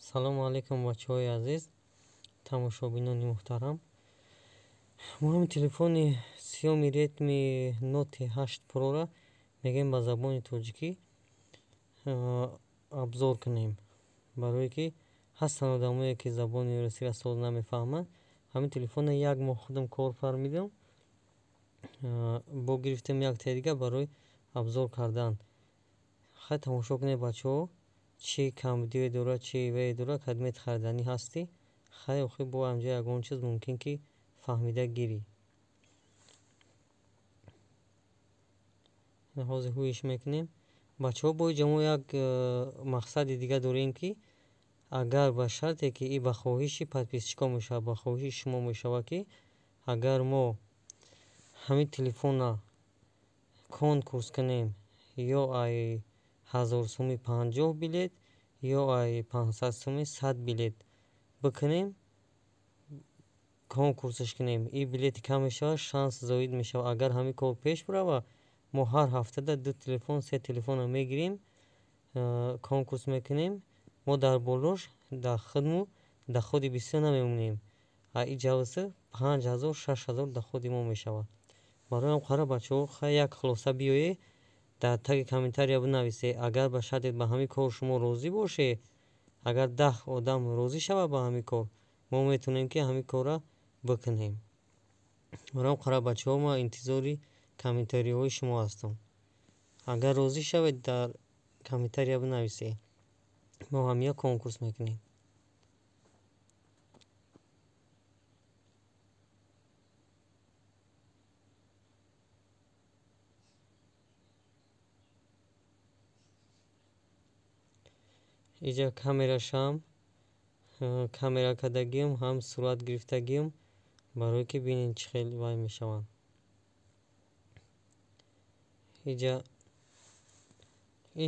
салому алайкум бачаҳои азиз, тамошобинони муҳтарам. мо ҳамин телефони Xiaomi Redmi Note 8 Pro-ро мегӯем ба забони тоҷикӣ абзор кунем, барое ки ҳастанд одамое ки забони русиро соз намефаҳманд. ҳамин телефонро як моҳ худам кор фармидам, бо гирифтем як тайя дига барои абзор кардан. хай тамошо кунед бачаҳо, чи камедие дорад, чи вае дорад, кадмет харидани ҳастӣ. хай охи бо ҳамҷа ягон чиз мумкин ки фаҳмида гирӣ. ҳозир ҳуиш мекунем. бачаҳо бо ҷамо як мақсади дига дорем ки агар ба шарте ки и ба хоҳиши подписчикон мешавад, ба хоҳиши шумо мешавад ки агар мо ҳамин телефонро конкурс кунем, ё ай 1000 сӯми 50 билет, ё ай 500 сӯми 100 билет бикунем, конкурсаш кунем, и билети кам мешавад, шанс зоид мешавад. агар ҳамин кор пеш барава, мо ҳар ҳафтада 2 телефон 3 телефонро мегирем, конкурс мекунем. мо дар болош дар худи бисёр намемонем. и ҷавза 5000 6000 дар худи мо мешавад. барои ҳам қара бачаҳо, хай як хулоса биёе дар таги комментария бинависе. агар ба шарте ба ҳамин кор шумо розӣ боше, агар 10 одам розӣ шавад ба ҳамин кор, мо метавонем ки ҳамин корро бикунем. барои ҳам қара бачаҳо, мо интизори комментариҳои шумо ҳастам. агар розӣ шавед дар комментария бинависе, мо ҳамия конкурс мекунем. иҷа камерашам, камера кардагиам, ҳам сурат гирифтагиам, барое ки бинем чӣ хел вай мешаванд. иҷа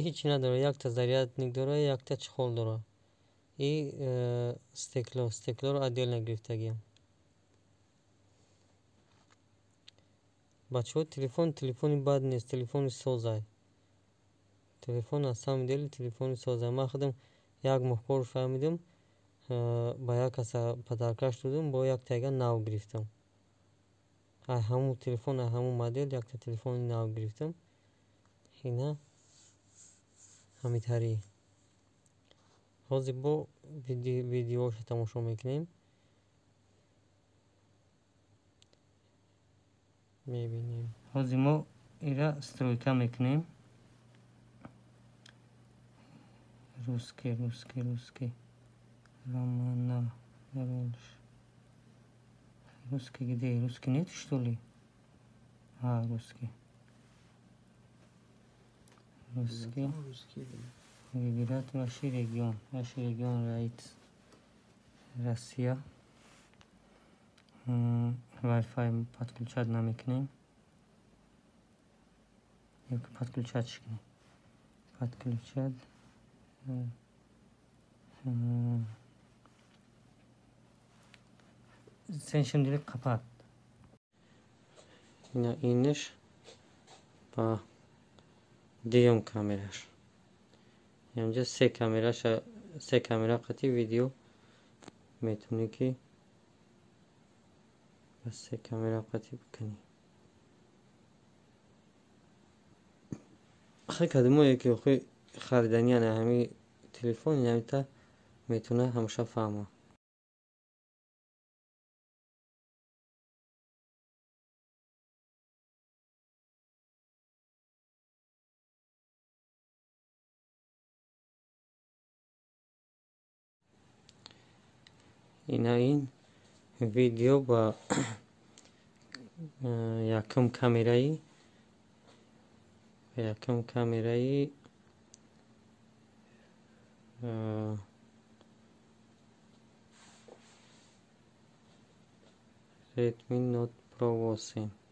ҳичи надорад, якта зарядник дорад, якта чехол дорад. и стеклоро отдельно гирифтагиам. бачаҳо, телефони бад нест, телефони созай. телефон аз самои дели телефони созай. ман худам як моҳ кор фаҳмидам, ба як каса падаркаш додам, бо як тайга нав гирифтам. ҳамун телефон, ҳамун модел якта телефони нав гирифтам. ина ҳамитарӣ. ҳозир бо видеоашо тамошо мекунем. мебинем. ҳозир мо ира стройка мекунем. русский романа русский где? Русский нет, что ли? Русский выбирать ваш регион райт Россия. Wi-Fi подключать намекнем. Подключать шикнем. Подключать. Sen şimdilik kapat. Yine iniş. Ba diğer kameraş. Yani se kamera qati video metuni ki se kamera qati bikani. خیلی کدومه که خیلی خریدنی نه همی تلفن نمیتا میتونه همشه فهمه. این ویدیو با یکم کامرایی Redmi Note Pro 8